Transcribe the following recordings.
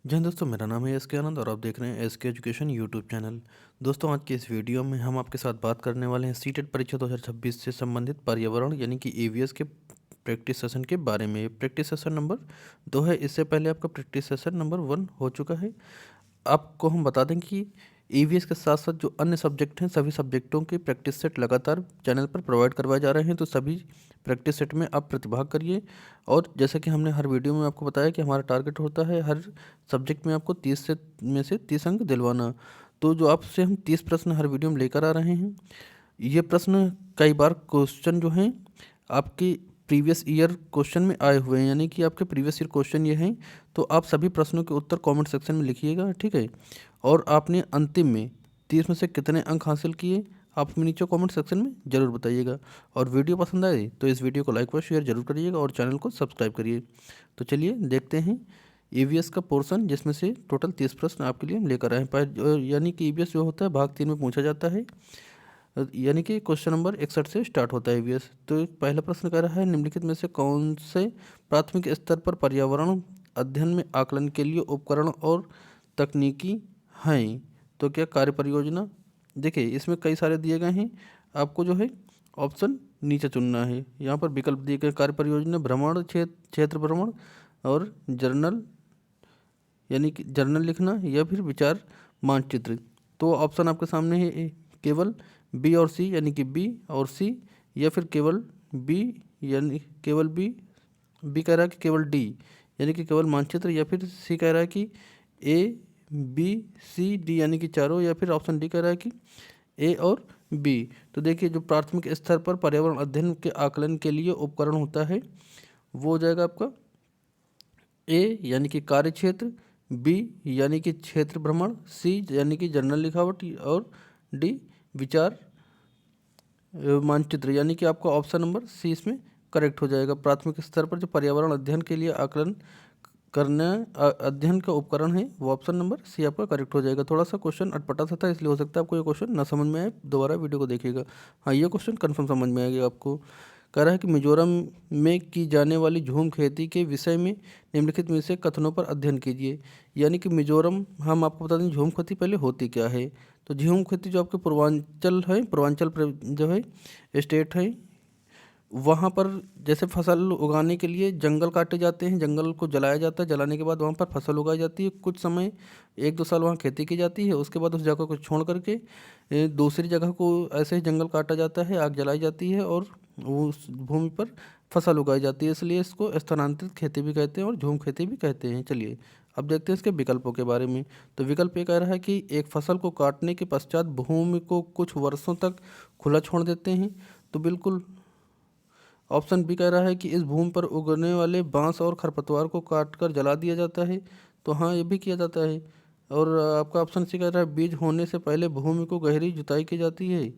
जी हाँ दोस्तों, मेरा नाम है एस के आनंद और आप देख रहे हैं एस के एजुकेशन यूट्यूब चैनल। दोस्तों, आज की इस वीडियो में हम आपके साथ बात करने वाले हैं सीटेट परीक्षा 2026 से संबंधित पर्यावरण यानी कि ईवीएस के प्रैक्टिस सेशन के बारे में। प्रैक्टिस सेशन नंबर 2 है। इससे पहले आपका प्रैक्टिस सेशन नंबर 1 हो चुका है। आपको हम बता दें कि ईवीएस के साथ साथ जो अन्य सब्जेक्ट हैं, सभी सब्जेक्टों के प्रैक्टिस सेट लगातार चैनल पर प्रोवाइड करवाए जा रहे हैं, तो सभी प्रैक्टिस सेट में आप प्रतिभाग करिए। और जैसा कि हमने हर वीडियो में आपको बताया कि हमारा टारगेट होता है हर सब्जेक्ट में आपको 30 अंक दिलवाना। तो जो आपसे हम 30 प्रश्न हर वीडियो में लेकर आ रहे हैं, ये प्रश्न कई बार क्वेश्चन जो हैं आपके प्रीवियस ईयर क्वेश्चन में आए हुए हैं, यानी कि आपके प्रीवियस ईयर क्वेश्चन ये हैं। तो आप सभी प्रश्नों के उत्तर कमेंट सेक्शन में लिखिएगा, ठीक है। और आपने अंतिम में 30 में से कितने अंक हासिल किए, आप हमें नीचे कमेंट सेक्शन में ज़रूर बताइएगा। और वीडियो पसंद आए तो इस वीडियो को लाइक व शेयर जरूर करिएगा और चैनल को सब्सक्राइब करिए। तो चलिए देखते हैं ईवीएस का पोर्शन, जिसमें से टोटल 30 प्रश्न आपके लिए हम लेकर आए हैं। यानी कि ईवीएस जो होता है भाग 3 में पूछा जाता है, यानी कि क्वेश्चन नंबर 61 से स्टार्ट होता है ईवीएस। तो पहला प्रश्न कह रहा है, निम्नलिखित में से कौन से प्राथमिक स्तर पर पर्यावरण अध्ययन में आकलन के लिए उपकरण और तकनीकी हैं। तो क्या कार्य परियोजना। देखिए, इसमें कई सारे दिए गए हैं, आपको जो है ऑप्शन नीचे चुनना है। यहाँ पर विकल्प दिए गए, कार्य परियोजना, भ्रमण, क्षेत्र भ्रमण और जर्नल, यानी कि जर्नल लिखना, या फिर विचार मानचित्र। तो ऑप्शन आपके सामने है, केवल बी और सी, यानी कि बी और सी, या फिर केवल बी, यानी केवल बी। बी कह रहा है कि केवल डी, यानी कि केवल मानचित्र, या फिर सी कह रहा है कि ए बी सी डी, यानी कि चारों, या फिर ऑप्शन डी कह रहा है कि ए और बी। तो देखिए, जो प्राथमिक स्तर पर पर्यावरण अध्ययन के आकलन के लिए उपकरण होता है वो हो जाएगा आपका ए, यानी कि कार्य क्षेत्र, बी यानी कि क्षेत्र भ्रमण, सी यानी कि जर्नल लिखावट, और डी विचार मानचित्र, यानी कि आपका ऑप्शन नंबर सी इसमें करेक्ट हो जाएगा। प्राथमिक स्तर पर जो पर्यावरण अध्ययन के लिए आकलन करना अध्ययन का उपकरण है वो ऑप्शन नंबर सी आपका करेक्ट हो जाएगा। थोड़ा सा क्वेश्चन अटपटा सा था, इसलिए हो सकता है आपको ये क्वेश्चन ना समझ में आए, दोबारा वीडियो को देखिएगा। हाँ, ये क्वेश्चन कन्फर्म समझ में आएगा आपको। कह रहा है कि मिजोरम में की जाने वाली झूम खेती के विषय में निम्नलिखित में से कथनों पर अध्ययन कीजिए। यानी कि मिजोरम, हम आपको बता दें झूम खेती पहले होती क्या है। तो झूम खेती जो आपके पूर्वांचल है, जो है स्टेट है, वहाँ पर जैसे फसल उगाने के लिए जंगल काटे जाते हैं, जंगल को जलाया जाता है, जलाने के बाद वहाँ पर फसल उगाई जाती है। कुछ समय 1-2 साल वहाँ खेती की जाती है, उसके बाद उस जगह को छोड़ करके दूसरी जगह को ऐसे ही जंगल काटा जाता है, आग जलाई जाती है और वो उस भूमि पर फसल उगाई जाती है। इसलिए इसको स्थानांतरित खेती भी कहते हैं और झूम खेती भी कहते हैं। चलिए अब देखते हैं इसके विकल्पों के बारे में। तो विकल्प ये कह रहा है कि एक फसल को काटने के पश्चात भूमि को कुछ वर्षों तक खुला छोड़ देते हैं। तो बिल्कुल ऑप्शन बी कह रहा है कि इस भूमि पर उगने वाले बांस और खरपतवार को काटकर जला दिया जाता है। तो हाँ, ये भी किया जाता है। और आपका ऑप्शन सी कह रहा है बीज होने से पहले भूमि को गहरी जुताई की जाती है,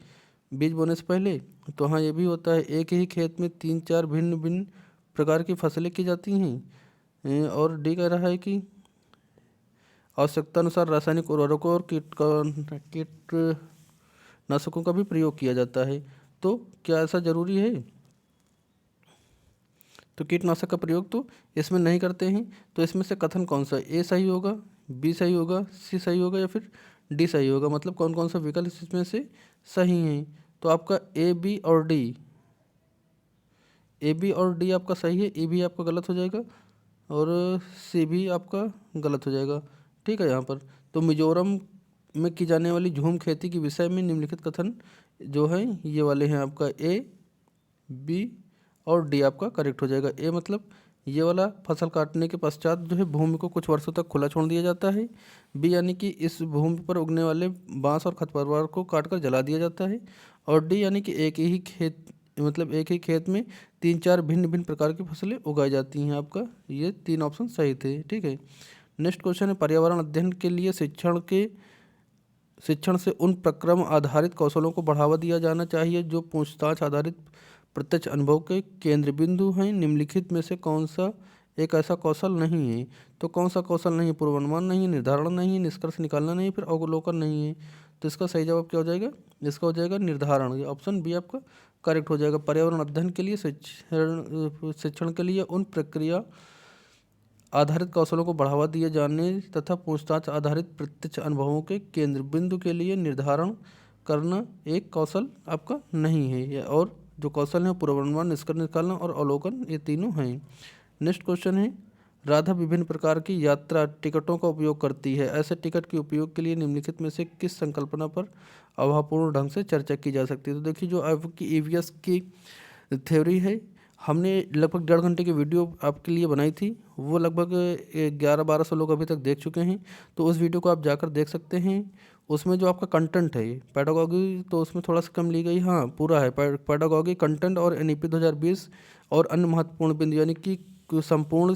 बीज बोने से पहले। तो हाँ, ये भी होता है। एक ही खेत में 3-4 भिन्न भिन्न प्रकार की फसलें की जाती हैं। और डी कह रहा है कि आवश्यकता अनुसार रासायनिक उर्वरकों और कीटनाशकों का भी प्रयोग किया जाता है। तो क्या ऐसा ज़रूरी है। तो कीटनाशक का प्रयोग तो इसमें नहीं करते हैं। तो इसमें से कथन कौन सा, ए सही होगा, बी सही होगा, सी सही होगा, या फिर डी सही होगा। मतलब कौन कौन सा विकल्प इसमें से सही है। तो आपका ए बी और डी, ए बी और डी आपका सही है, ए भी आपका गलत हो जाएगा और सी भी आपका गलत हो जाएगा। ठीक है। यहाँ पर तो मिजोरम में की जाने वाली झूम खेती के विषय में निम्नलिखित कथन जो है ये वाले हैं, आपका ए बी और डी आपका करेक्ट हो जाएगा। ए मतलब ये वाला फसल काटने के पश्चात जो है भूमि को कुछ वर्षों तक खुला छोड़ दिया जाता है। बी यानी कि इस भूमि पर उगने वाले बांस और खरपतवार को काटकर जला दिया जाता है। और डी यानी कि एक ही खेत में 3-4 भिन्न भिन्न प्रकार की फसलें उगाई जाती हैं। आपका ये 3 ऑप्शन सही थे। ठीक है। नेक्स्ट क्वेश्चन है, पर्यावरण अध्ययन के लिए शिक्षण से उन प्रक्रम आधारित कौशलों को बढ़ावा दिया जाना चाहिए जो पूछताछ आधारित प्रत्यक्ष अनुभव के केंद्र बिंदु हैं। निम्नलिखित में से कौन सा एक ऐसा कौशल नहीं है। तो कौन सा कौशल नहीं है, पूर्वानुमान नहीं है, निर्धारण नहीं है, निष्कर्ष निकालना नहीं है, फिर अवलोकन नहीं है। तो इसका सही जवाब क्या हो जाएगा, इसका हो जाएगा निर्धारण। ऑप्शन बी आपका करेक्ट हो जाएगा। पर्यावरण अध्ययन के लिए शिक्षण के लिए उन प्रक्रिया आधारित कौशलों को बढ़ावा दिए जाने तथा पूछताछ आधारित प्रत्यक्ष अनुभवों के केंद्र बिंदु के लिए निर्धारण करना एक कौशल आपका नहीं है। और जो कौशल है पूर्वानुमान, निष्कर्ष निकालना और अवलोकन, ये तीनों हैं। नेक्स्ट क्वेश्चन है, राधा विभिन्न प्रकार की यात्रा टिकटों का उपयोग करती है। ऐसे टिकट के उपयोग के लिए निम्नलिखित में से किस संकल्पना पर अभावपूर्ण ढंग से चर्चा की जा सकती है। तो देखिए, जो आपकी ईवीएस की थ्योरी है, हमने लगभग 1.5 घंटे की वीडियो आपके लिए बनाई थी। वो लगभग 1100-1200 लोग अभी तक देख चुके हैं। तो उस वीडियो को आप जाकर देख सकते हैं। उसमें जो आपका कंटेंट है पैडागॉजी, तो उसमें थोड़ा सा कम ली गई, हाँ पूरा है पैडागॉजी कंटेंट और एनईपी 2020 और अन्य महत्वपूर्ण बिंदु, यानी कि संपूर्ण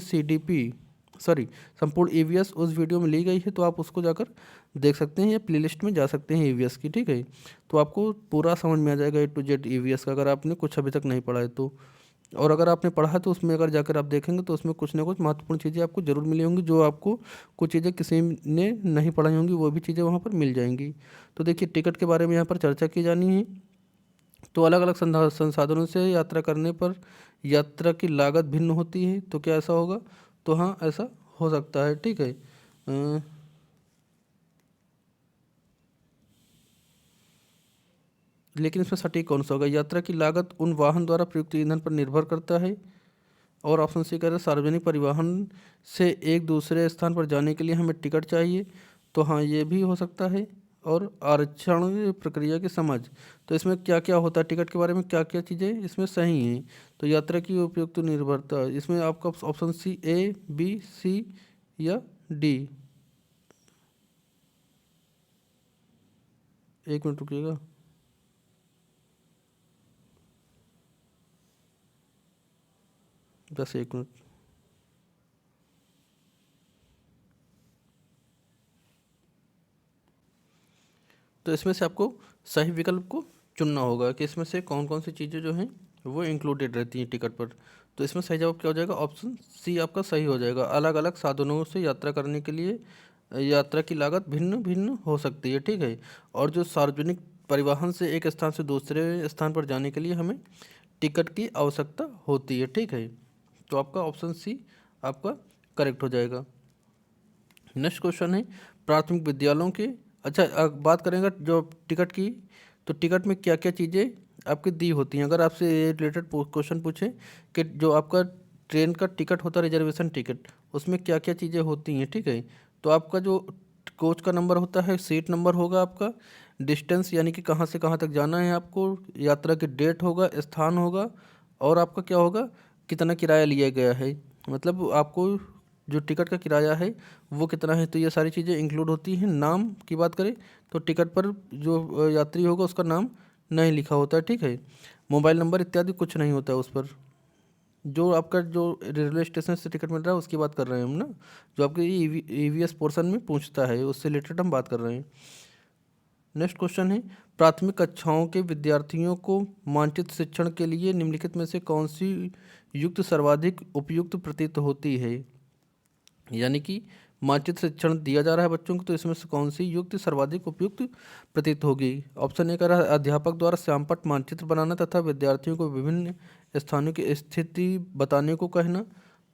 संपूर्ण ईवीएस उस वीडियो में ली गई है। तो आप उसको जाकर देख सकते हैं या प्लेलिस्ट में जा सकते हैं ईवीएस की, ठीक है। तो आपको पूरा समझ में आ जाएगा A to Z ईवीएस का, अगर आपने कुछ अभी तक नहीं पढ़ा है तो। और अगर आपने पढ़ा है तो उसमें अगर जाकर आप देखेंगे तो उसमें कुछ ना कुछ महत्वपूर्ण चीज़ें आपको ज़रूर मिली होंगी, जो आपको कुछ चीज़ें किसी ने नहीं पढ़ाई होंगी, वो भी चीज़ें वहाँ पर मिल जाएंगी। तो देखिए, टिकट के बारे में यहाँ पर चर्चा की जानी है। तो अलग अलग संसाधनों से यात्रा करने पर यात्रा की लागत भिन्न होती है। तो क्या ऐसा होगा? तो हाँ, ऐसा हो सकता है, ठीक है। लेकिन इसमें सटीक कौन सा होगा? यात्रा की लागत उन वाहन द्वारा प्रयुक्त ईंधन पर निर्भर करता है। और ऑप्शन सी कह रहे हैं सार्वजनिक परिवहन से एक दूसरे स्थान पर जाने के लिए हमें टिकट चाहिए। तो हाँ, ये भी हो सकता है। और आरक्षण प्रक्रिया की समझ, तो इसमें क्या क्या होता है, टिकट के बारे में क्या क्या चीज़ें इसमें सही हैं। तो यात्रा की उपयुक्त निर्भरता, इसमें आपका option C, A, B, C या D। एक मिनट रुकिएगा। बस एक मिनट। तो इसमें से आपको सही विकल्प को चुनना होगा कि इसमें से कौन कौन सी चीज़ें जो हैं वो इंक्लूडेड रहती हैं टिकट पर। तो इसमें सही जवाब क्या हो जाएगा? ऑप्शन सी आपका सही हो जाएगा। अलग अलग साधनों से यात्रा करने के लिए यात्रा की लागत भिन्न भिन्न हो सकती है, ठीक है। और जो सार्वजनिक परिवहन से एक स्थान से दूसरे स्थान पर जाने के लिए हमें टिकट की आवश्यकता होती है, ठीक है। तो आपका ऑप्शन सी आपका करेक्ट हो जाएगा। नेक्स्ट क्वेश्चन है, प्राथमिक विद्यालयों के, अच्छा बात करेंगे जो टिकट की, तो टिकट में क्या क्या चीज़ें आपकी दी होती हैं। अगर आपसे ये रिलेटेड क्वेश्चन पूछे कि जो आपका ट्रेन का टिकट होता है, रिजर्वेशन टिकट, उसमें क्या क्या चीज़ें होती हैं, ठीक है। तो आपका जो कोच का नंबर होता है, सीट नंबर होगा आपका, डिस्टेंस यानी कि कहाँ से कहाँ तक जाना है आपको, यात्रा की डेट होगा, स्थान होगा, और आपका क्या होगा, कितना किराया लिया गया है, मतलब आपको जो टिकट का किराया है वो कितना है। तो ये सारी चीज़ें इंक्लूड होती हैं। नाम की बात करें तो टिकट पर जो यात्री होगा उसका नाम नहीं लिखा होता है, ठीक है। मोबाइल नंबर इत्यादि कुछ नहीं होता है उस पर। जो आपका जो रेलवे स्टेशन से टिकट मिल रहा है उसकी बात कर रहे हैं हम ना, जो आपके ईवीएस पोर्शन में पूछता है, उससे रिलेटेड हम बात कर रहे हैं। नेक्स्ट क्वेश्चन है, प्राथमिक कक्षाओं के विद्यार्थियों को मानचित्र शिक्षण के लिए निम्नलिखित में से कौन सी युक्त सर्वाधिक उपयुक्त प्रतीत होती है। यानी कि मानचित्र शिक्षण दिया जा रहा है बच्चों को, तो इसमें से कौन सी युक्ति सर्वाधिक उपयुक्त प्रतीत होगी। ऑप्शन ए कह रहा है अध्यापक द्वारा श्यामपट्ट मानचित्र बनाना तथा विद्यार्थियों को विभिन्न स्थानों की स्थिति बताने को कहना।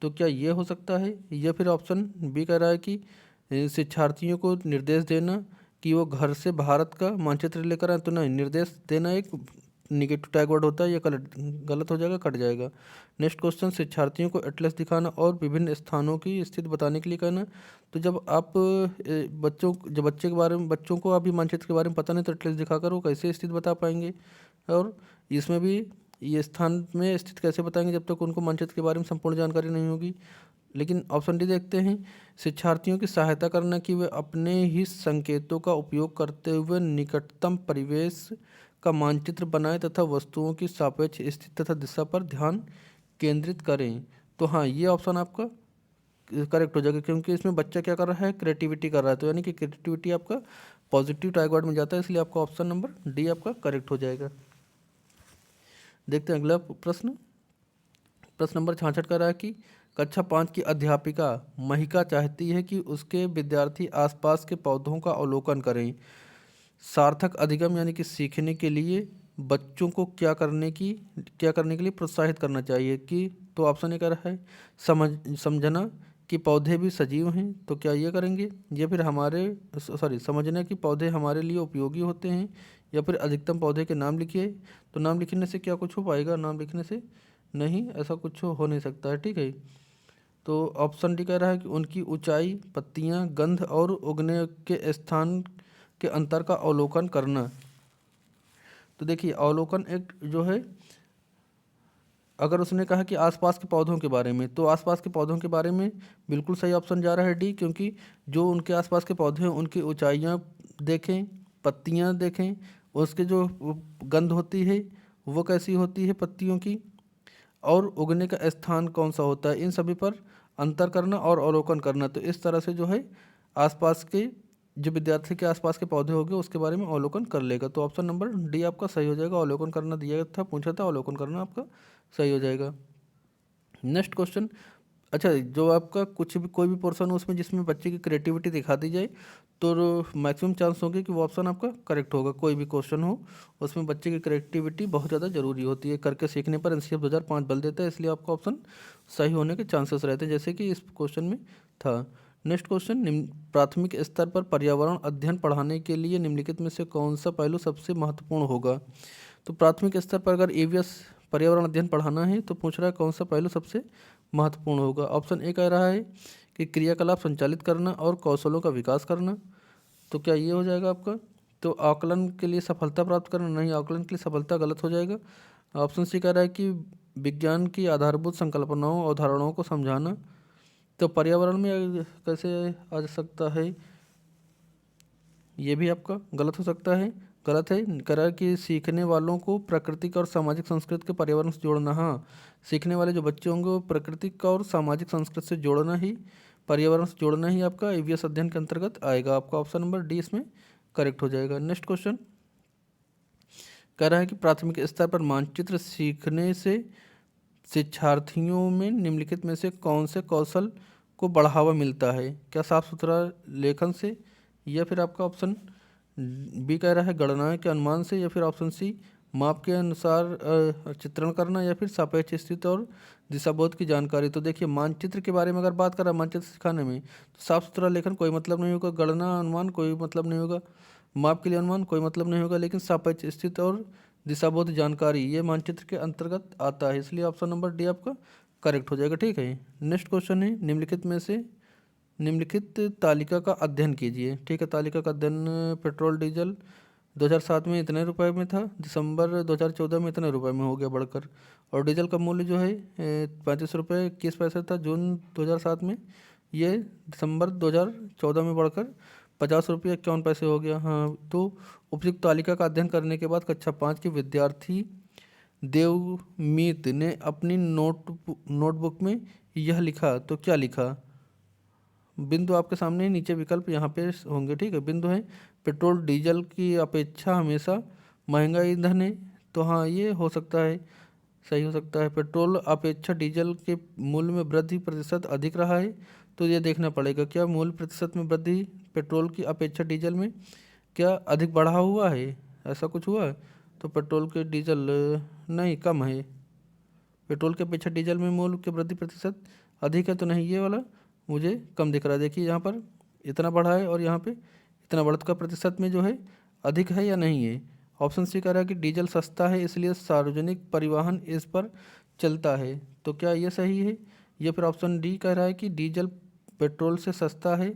तो क्या ये हो सकता है? या फिर ऑप्शन बी कह रहा है कि शिक्षार्थियों को निर्देश देना कि वो घर से भारत का मानचित्र लेकर आए। तो नहीं, निर्देश देना एक निगेटिव टैग वर्ड होता है, ये गलत हो जाएगा, कट जाएगा। नेक्स्ट क्वेश्चन, शिक्षार्थियों को एटलस दिखाना और विभिन्न स्थानों की स्थिति बताने के लिए कहना। तो जब आप जब बच्चे के बारे में, बच्चों को अभी मानचित्र के बारे में पता नहीं, तो एटलस दिखाकर वो कैसे स्थिति बता पाएंगे। और इसमें भी ये स्थान में स्थित कैसे बताएंगे जब तक उनको मानचित्र के बारे में संपूर्ण जानकारी नहीं होगी। लेकिन ऑप्शन डी देखते हैं, शिक्षार्थियों की सहायता करना कि वे अपने ही संकेतों का उपयोग करते हुए निकटतम परिवेश का मानचित्र बनाएं तथा वस्तुओं की सापेक्ष स्थिति तथा दिशा पर ध्यान केंद्रित करें। तो हाँ, ये ऑप्शन आपका करेक्ट हो जाएगा, क्योंकि इसमें बच्चा क्या कर रहा है, क्रिएटिविटी कर रहा है। तो यानी कि क्रिएटिविटी आपका पॉजिटिव टैग वर्ड में जाता है, इसलिए आपका ऑप्शन नंबर डी आपका करेक्ट हो जाएगा। देखते हैं अगला प्रश्न। प्रश्न नंबर 66 कर रहा है कि कक्षा 5 की अध्यापिका महिका चाहती है कि उसके विद्यार्थी आसपास के पौधों का अवलोकन करें। सार्थक अधिगम यानी कि सीखने के लिए बच्चों को क्या करने के लिए प्रोत्साहित करना चाहिए कि। तो ऑप्शन ए कह रहा है समझना कि पौधे भी सजीव हैं, तो क्या ये करेंगे, या फिर समझना कि पौधे हमारे लिए उपयोगी होते हैं, या फिर अधिकतम पौधे के नाम लिखिए। तो नाम लिखने से क्या कुछ हो पाएगा, नाम लिखने से नहीं, ऐसा कुछ हो नहीं सकता है, ठीक है। तो ऑप्शन डी कह रहा है कि उनकी ऊंचाई, पत्तियां, गंध और उगने के स्थान के अंतर का अवलोकन करना। तो देखिए अवलोकन एक जो है, अगर उसने कहा कि आसपास के पौधों के बारे में, तो आसपास के पौधों के बारे में बिल्कुल सही ऑप्शन जा रहा है डी, क्योंकि जो उनके आसपास के पौधे हैं उनकी ऊंचाइयाँ देखें, पत्तियाँ देखें, उसके जो गंध होती है वो कैसी होती है पत्तियों की, और उगने का स्थान कौन सा होता है, इन सभी पर अंतर करना और अवलोकन करना। तो इस तरह से जो है आसपास के जो विद्यार्थी के आसपास के पौधे होंगे उसके बारे में अवलोकन कर लेगा। तो ऑप्शन नंबर डी आपका सही हो जाएगा। अवलोकन करना दिया था, पूछा था, अवलोकन करना आपका सही हो जाएगा। नेक्स्ट क्वेश्चन, अच्छा जो आपका कुछ भी कोई भी पोर्शन हो उसमें जिसमें बच्चे की क्रिएटिविटी दिखा दी जाए तो मैक्सिमम चांस होंगे कि वो ऑप्शन आपका करेक्ट होगा। कोई भी क्वेश्चन हो उसमें बच्चे की क्रिएटिविटी बहुत ज़्यादा जरूरी होती है, करके सीखने पर एनसीएफ 2005 बल देता है, इसलिए आपका ऑप्शन सही होने के चांसेस रहते हैं, जैसे कि इस क्वेश्चन में था। नेक्स्ट क्वेश्चन, प्राथमिक स्तर पर पर्यावरण अध्ययन पढ़ाने के लिए निम्नलिखित में से कौन सा पहलू सबसे महत्वपूर्ण होगा। तो प्राथमिक स्तर पर अगर ईवीएस पर्यावरण अध्ययन पढ़ाना है तो पूछ रहा है कौन सा पहलू सबसे महत्वपूर्ण होगा। ऑप्शन ए कह रहा है कि क्रियाकलाप संचालित करना और कौशलों का विकास करना। तो क्या ये हो जाएगा आपका, तो आकलन के लिए सफलता प्राप्त करना, नहीं, आकलन के लिए सफलता गलत हो जाएगा। ऑप्शन सी कह रहा है कि विज्ञान की आधारभूत संकल्पनाओं और धारणाओं को समझाना। तो पर्यावरण में कैसे आ सकता है, ये भी आपका गलत हो सकता है, गलत है। कह रहा है कि सीखने वालों को प्राकृतिक और सामाजिक संस्कृति के पर्यावरण से जोड़ना। हाँ, सीखने वाले जो बच्चे होंगे वो प्राकृतिक और सामाजिक संस्कृति से जोड़ना ही, पर्यावरण से जोड़ना ही आपका ईवीएस अध्ययन के अंतर्गत आएगा। आपका ऑप्शन नंबर डी इसमें करेक्ट हो जाएगा। नेक्स्ट क्वेश्चन कह रहा है कि प्राथमिक स्तर पर मानचित्र सीखने से शिक्षार्थियों में निम्नलिखित में से कौन से कौशल को बढ़ावा मिलता है। क्या साफ सुथरा लेखन से, या फिर आपका ऑप्शन बी कह रहा है गणना के अनुमान से, या फिर ऑप्शन सी माप के अनुसार चित्रण करना, या फिर सापेक्ष स्थिति और दिशाबोध की जानकारी। तो देखिए मानचित्र के बारे में अगर बात करें मानचित्र सिखाने में, तो साफ सुथरा लेखन कोई मतलब नहीं होगा, गणना अनुमान कोई मतलब नहीं होगा, माप के लिए अनुमान कोई मतलब नहीं होगा, लेकिन सापेक्ष स्थिति और दिशाबोध जानकारी ये मानचित्र के अंतर्गत आता है, इसलिए ऑप्शन नंबर डी आपका करेक्ट हो जाएगा, ठीक है। नेक्स्ट क्वेश्चन है निम्नलिखित में से निम्नलिखित तालिका का अध्ययन कीजिए, ठीक है। तालिका का अध्ययन, पेट्रोल डीजल 2007 में इतने रुपए में था, दिसंबर 2014 में इतने रुपए में हो गया बढ़कर, और डीजल का मूल्य जो है 35 रुपये 21 पैसे था जून 2007 में, ये दिसंबर 2014 में बढ़कर 50 रुपये 51 पैसे हो गया। हाँ, तो उपयुक्त तालिका का अध्ययन करने के बाद कक्षा 5 के विद्यार्थी देवमीत ने अपनी नोटबुक में यह लिखा। तो क्या लिखा, बिंदु आपके सामने ही, नीचे विकल्प यहाँ पे होंगे, ठीक है। बिंदु है पेट्रोल डीजल की अपेक्षा हमेशा महंगा ईंधन है। तो हाँ ये हो सकता है, सही हो सकता है। पेट्रोल अपेक्षा डीजल के मूल्य में वृद्धि प्रतिशत अधिक रहा है। तो ये देखना पड़ेगा क्या मूल्य प्रतिशत में वृद्धि पेट्रोल की अपेक्षा डीजल में क्या अधिक बढ़ा हुआ है, ऐसा कुछ हुआ है। तो पेट्रोल के डीजल नहीं, कम है, पेट्रोल के अपेक्षा डीजल में मूल्य की वृद्धि प्रतिशत अधिक है, तो नहीं ये वाला मुझे कम दिख रहा है। देखिए यहाँ पर इतना बढ़ा है और यहाँ पे इतना बढ़त का प्रतिशत में जो है अधिक है या नहीं है। ऑप्शन सी कह रहा है कि डीजल सस्ता है इसलिए सार्वजनिक परिवहन इस पर चलता है। तो क्या ये सही है, या फिर ऑप्शन डी कह रहा है कि डीजल पेट्रोल से सस्ता है,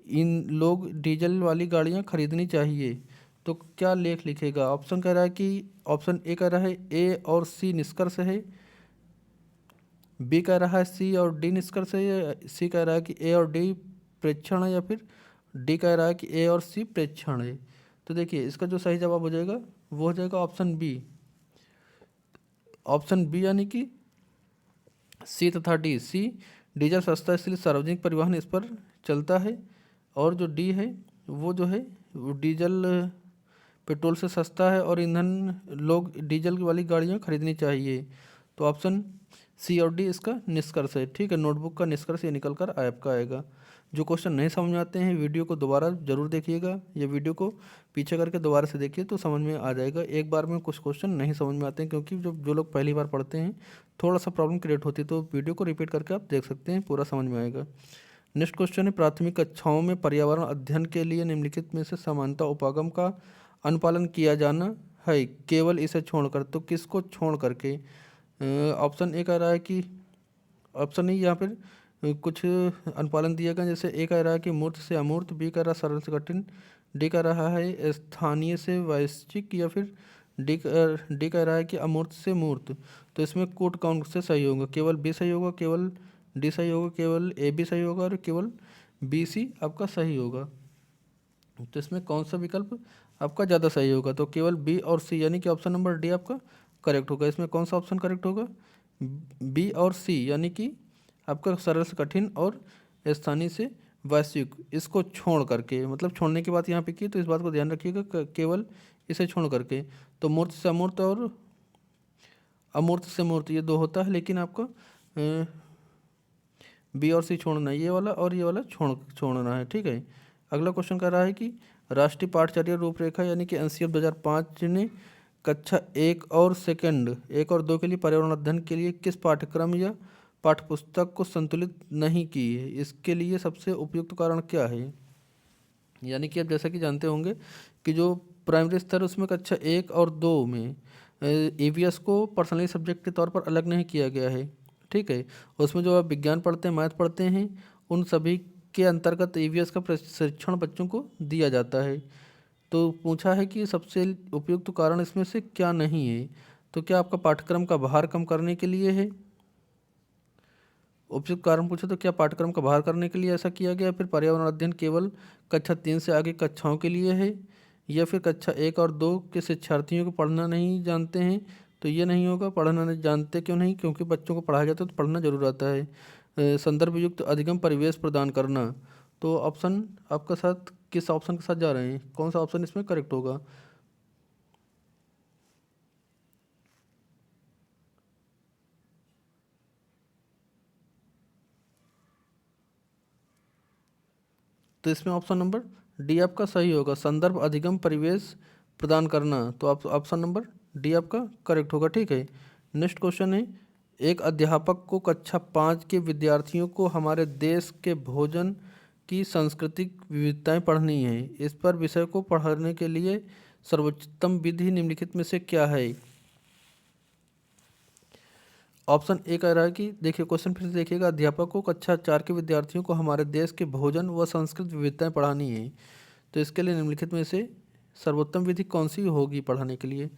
इन लोग डीजल वाली गाड़ियाँ खरीदनी चाहिए। तो क्या लेख लिखेगा, ऑप्शन कह रहा है कि ऑप्शन ए कह रहा है ए और सी निष्कर्ष है, बी कह रहा है सी और डी निष्कर्ष है, या सी कह रहा है कि ए और डी प्रेक्षण है, या फिर डी कह रहा है कि ए और सी प्रेक्षण है। तो देखिए इसका जो सही जवाब हो जाएगा वो हो जाएगा ऑप्शन बी। ऑप्शन बी यानी कि सी तथा डी। सी डीजल सस्ता है इसलिए सार्वजनिक परिवहन इस पर चलता है, और जो डी है वो जो है वो डीजल पेट्रोल से सस्ता है और ईंधन लोग डीजल वाली गाड़ियाँ खरीदनी चाहिए। तो ऑप्शन सी और डी इसका निष्कर्ष है, ठीक है। नोटबुक का निष्कर्ष ये निकल कर आपका आएगा। जो क्वेश्चन नहीं समझ में आते हैं वीडियो को दोबारा जरूर देखिएगा, या वीडियो को पीछे करके दोबारा से देखिए तो समझ में आ जाएगा। एक बार में कुछ क्वेश्चन नहीं समझ में आते हैं, क्योंकि जो लोग पहली बार पढ़ते हैं थोड़ा सा प्रॉब्लम क्रिएट होती है, तो वीडियो को रिपीट करके आप देख सकते हैं, पूरा समझ में आएगा। नेक्स्ट क्वेश्चन है, प्राथमिक कक्षाओं में पर्यावरण अध्ययन के लिए निम्नलिखित में से समानता उपागम का अनुपालन किया जाना है केवल इसे छोड़कर। तो किसको छोड़ करके? ऑप्शन ए कह रहा है कि, ऑप्शन नहीं, यहाँ पर कुछ अनुपालन दिया गया, जैसे ए कह रहा है कि मूर्त से अमूर्त, बी कह रहा है सरल से कठिन, डी कह रहा है स्थानीय से वैश्विक, या फिर डी कह रहा है कि अमूर्त से मूर्त। तो इसमें कोड कौन से सही होगा? केवल बी सही होगा, केवल डी सही होगा, केवल ए बी सही होगा, और केवल बी सी आपका सही होगा। तो इसमें कौन सा विकल्प आपका ज़्यादा सही होगा? तो केवल बी और सी, यानी कि ऑप्शन नंबर डी आपका करेक्ट होगा। इसमें कौन सा ऑप्शन करेक्ट होगा? बी और सी, यानी कि आपका सरल से कठिन और स्थानीय से वैश्विक, इसको छोड़ करके, मतलब छोड़ने की बात यहाँ पे की, तो इस बात को ध्यान रखिएगा, केवल इसे छोड़ करके। तो मूर्त से अमूर्त और अमूर्त से मूर्त ये दो होता है, लेकिन आपको बी और सी छोड़ना है, ये वाला और ये वाला छोड़ना है, ठीक है। अगला क्वेश्चन कह रहा है कि राष्ट्रीय पाठचर्या रूपरेखा यानी कि एनसीएफ 2005 ने कक्षा 1 और 2 के लिए पर्यावरण अध्ययन के लिए किस पाठ्यक्रम या पाठ्यपुस्तक को संतुलित नहीं की है? इसके लिए सबसे उपयुक्त कारण क्या है? यानी कि आप जैसा कि जानते होंगे कि जो प्राइमरी स्तर है उसमें कक्षा 1 और 2 में ईवीएस को पर्सनली सब्जेक्ट के तौर पर अलग नहीं किया गया है, ठीक है। उसमें जो आप विज्ञान पढ़ते हैं, मैथ पढ़ते हैं, उन सभी के अंतर्गत ईवीएस का प्रशिक्षण बच्चों को दिया जाता है। तो पूछा है कि सबसे उपयुक्त कारण इसमें से क्या नहीं है? तो क्या आपका पाठ्यक्रम का भार कम करने के लिए है? उपयुक्त कारण पूछे तो क्या पाठ्यक्रम का भार करने के लिए ऐसा किया गया, फिर पर्यावरण अध्ययन केवल कक्षा 3 से आगे कक्षाओं के लिए है, या फिर कक्षा 1 और 2 के शिक्षार्थियों को पढ़ना नहीं जानते हैं? तो ये नहीं होगा। पढ़ना नहीं जानते क्यों नहीं? क्योंकि बच्चों को पढ़ाया जाता है तो पढ़ना जरूर आता है। संदर्भ युक्त अधिगम परिवेश प्रदान करना। तो ऑप्शन आपका साथ किस ऑप्शन के साथ जा रहे हैं? कौन सा ऑप्शन इसमें करेक्ट होगा? तो इसमें ऑप्शन नंबर डी आपका सही होगा, संदर्भ अधिगम परिवेश प्रदान करना। तो आप ऑप्शन नंबर डी आपका करेक्ट होगा, ठीक है। नेक्स्ट क्वेश्चन है, एक अध्यापक को कक्षा 5 के विद्यार्थियों को हमारे देश के भोजन की सांस्कृतिक विविधताएं पढ़नी है। इस पर विषय को पढ़ाने के लिए सर्वोत्तम विधि निम्नलिखित में से क्या है? ऑप्शन ए कह रहा है कि, देखिए क्वेश्चन फिर से देखिएगा, अध्यापक को कक्षा 4 के विद्यार्थियों को हमारे देश के भोजन व सांस्कृतिक विविधताएं पढ़ानी है। तो इसके लिए निम्नलिखित में से सर्वोत्तम विधि कौन सी होगी पढ़ाने के लिए?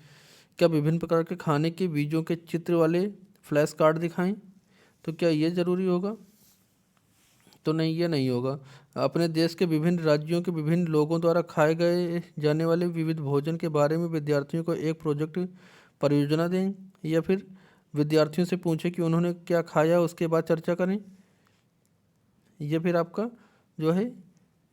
क्या विभिन्न प्रकार के खाने के बीजों के चित्र वाले फ्लैश कार्ड दिखाएं? तो क्या ये ज़रूरी होगा? तो नहीं, ये नहीं होगा। अपने देश के विभिन्न राज्यों के विभिन्न लोगों द्वारा खाए गए जाने वाले विविध भोजन के बारे में विद्यार्थियों को एक प्रोजेक्ट परियोजना दें, या फिर विद्यार्थियों से पूछें कि उन्होंने क्या खाया, उसके बाद चर्चा करें, या फिर आपका जो है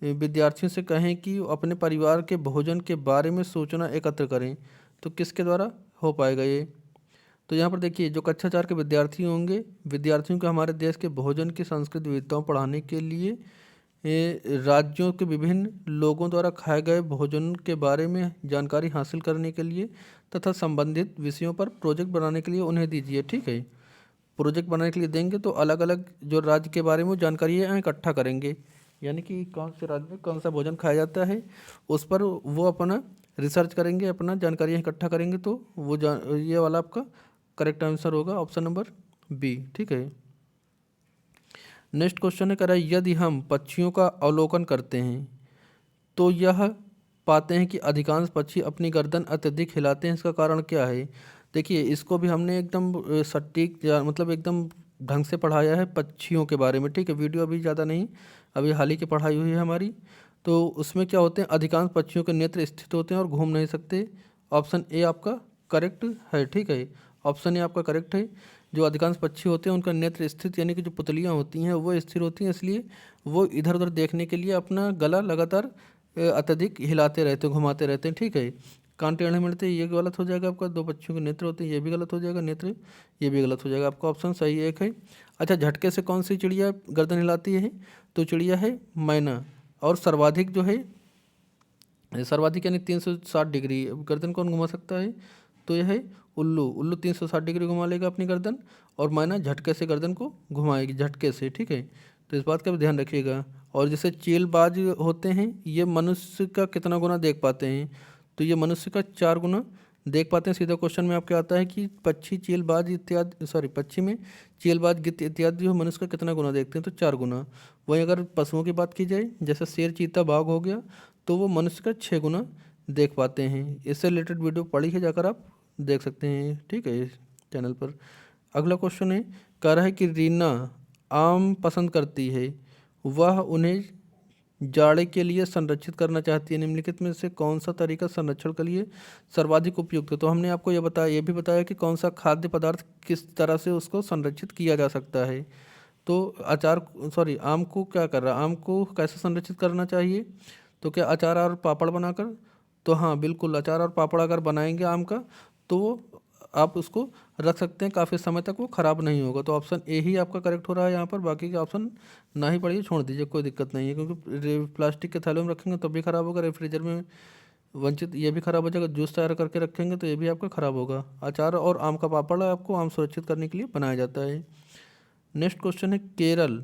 विद्यार्थियों से कहें कि अपने परिवार के भोजन के बारे में सूचना एकत्र करें। तो किसके द्वारा हो पाएगा ये? तो यहाँ पर देखिए, जो कक्षा 4 के विद्यार्थी होंगे, विद्यार्थियों को हमारे देश के भोजन की सांस्कृतिक विविधताओं पढ़ाने के लिए राज्यों के विभिन्न लोगों द्वारा खाए गए भोजन के बारे में जानकारी हासिल करने के लिए तथा संबंधित विषयों पर प्रोजेक्ट बनाने के लिए उन्हें दीजिए, ठीक है। प्रोजेक्ट बनाने के लिए देंगे तो अलग अलग जो राज्य के बारे में जानकारी है इकट्ठा करेंगे, यानी कि कौन से राज्य में कौन सा भोजन खाया जाता है उस पर वो अपना रिसर्च करेंगे, अपना जानकारियाँ इकट्ठा करेंगे। तो वो ये वाला आपका करेक्ट आंसर होगा, ऑप्शन नंबर बी, ठीक है। नेक्स्ट क्वेश्चन है, कह रहा है यदि हम पक्षियों का अवलोकन करते हैं तो यह पाते हैं कि अधिकांश पक्षी अपनी गर्दन अत्यधिक हिलाते हैं, इसका कारण क्या है? देखिए, इसको भी हमने एकदम सटीक मतलब एकदम ढंग से पढ़ाया है पक्षियों के बारे में, ठीक है। वीडियो अभी ज़्यादा नहीं, अभी हाल ही की पढ़ाई हुई है हमारी। तो उसमें क्या होते हैं, अधिकांश पक्षियों के नेत्र स्थित होते हैं और घूम नहीं सकते। ऑप्शन ए आपका करेक्ट है, ठीक है। ऑप्शन ए आपका करेक्ट है। जो अधिकांश पक्षी होते हैं उनका नेत्र स्थित, यानी कि जो पुतलियाँ होती हैं वो स्थिर होती हैं, इसलिए वो इधर उधर देखने के लिए अपना गला लगातार अत्यधिक हिलाते रहते हैं, घुमाते रहते हैं, ठीक है। कान टेढ़े मिलते, ये गलत हो जाएगा आपका। दो पक्षियों के नेत्र होते हैं, ये भी गलत हो जाएगा। नेत्र, ये भी गलत हो जाएगा। आपका ऑप्शन सही एक है। अच्छा, झटके से कौन सी चिड़िया गर्दन हिलाती है? तो चिड़िया है मैना। और सर्वाधिक जो है, सर्वाधिक यानी 360 डिग्री गर्दन कौन घुमा सकता है? तो यह है उल्लू। उल्लू 360 डिग्री घुमा लेगा अपनी गर्दन, और मैना झटके से गर्दन को घुमाएगी, झटके से, ठीक है। तो इस बात का भी ध्यान रखिएगा। और जैसे चीलबाज होते हैं, ये मनुष्य का कितना गुना देख पाते हैं? तो ये मनुष्य का 4 गुना देख पाते हैं। सीधा क्वेश्चन में आपके आता है कि पक्षी चीलबाज इत्यादि, सॉरी, पक्षी में चीलबाज गिद्ध इत्यादि जो मनुष्य का कितना गुना देखते हैं? तो 4 गुना। वहीं अगर पशुओं की बात की जाए, जैसे शेर, चीता, बाघ हो गया, तो वो मनुष्य का 6 गुना देख पाते हैं। इससे रिलेटेड वीडियो पड़ी है, जाकर आप देख सकते हैं, ठीक है, इस चैनल पर। अगला क्वेश्चन है, कह रहा है कि रीना आम पसंद करती है, वह उन्हें जाड़े के लिए संरक्षित करना चाहती है। निम्नलिखित में से कौन सा तरीका संरक्षण के लिए सर्वाधिक उपयुक्त है? तो हमने आपको ये भी बताया कि कौन सा खाद्य पदार्थ किस तरह से उसको संरक्षित किया जा सकता है। तो आम को क्या कर रहा है, आम को कैसे संरक्षित करना चाहिए? तो क्या अचार और पापड़ बनाकर? तो हाँ, बिल्कुल, अचार और पापड़ अगर बनाएंगे आम का, तो वो आप उसको रख सकते हैं, काफ़ी समय तक वो ख़राब नहीं होगा। तो ऑप्शन ए ही आपका करेक्ट हो रहा है यहाँ पर। बाकी के ऑप्शन ना ही पढ़िए, छोड़ दीजिए, कोई दिक्कत नहीं है, क्योंकि प्लास्टिक के थैलों में रखेंगे तब भी ख़राब होगा, रेफ्रिजर में वंचित ये भी ख़राब हो जाएगा, जूस तैयार करके रखेंगे तो ये भी आपका ख़राब होगा। अचार और आम का पापड़ आपको आम सुरक्षित करने के लिए बनाया जाता है। नेक्स्ट क्वेश्चन है, केरल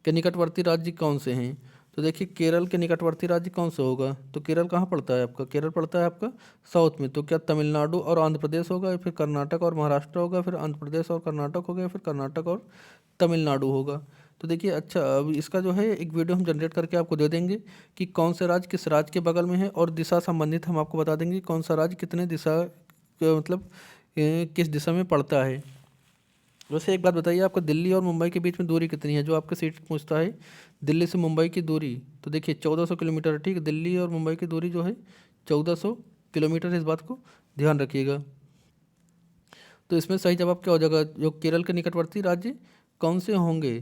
के निकटवर्ती राज्य कौन से हैं? तो देखिए, केरल के निकटवर्ती राज्य कौन सा होगा? तो केरल कहाँ पड़ता है आपका? केरल पड़ता है आपका साउथ में। तो क्या तमिलनाडु और आंध्र प्रदेश होगा, या फिर कर्नाटक और महाराष्ट्र होगा, फिर आंध्र प्रदेश और कर्नाटक होगा, या फिर कर्नाटक और तमिलनाडु होगा? तो देखिए, अच्छा, अब इसका जो है एक वीडियो हम जनरेट करके आपको दे देंगे कि कौन से राज्य किस राज्य के बगल में है, और दिशा संबंधित हम आपको बता देंगे कौन सा राज्य कितने दिशा मतलब किस दिशा में पड़ता है। वैसे एक बात बताइए, आपको दिल्ली और मुंबई के बीच में दूरी कितनी है? जो आपका सीट पूछता है, दिल्ली से मुंबई की दूरी, तो देखिए 1400 किलोमीटर है, ठीक है। दिल्ली और मुंबई की दूरी जो है 1400 किलोमीटर है, इस बात को ध्यान रखिएगा। तो इसमें सही जवाब क्या हो जाएगा? जो केरल के निकटवर्ती राज्य कौन से होंगे?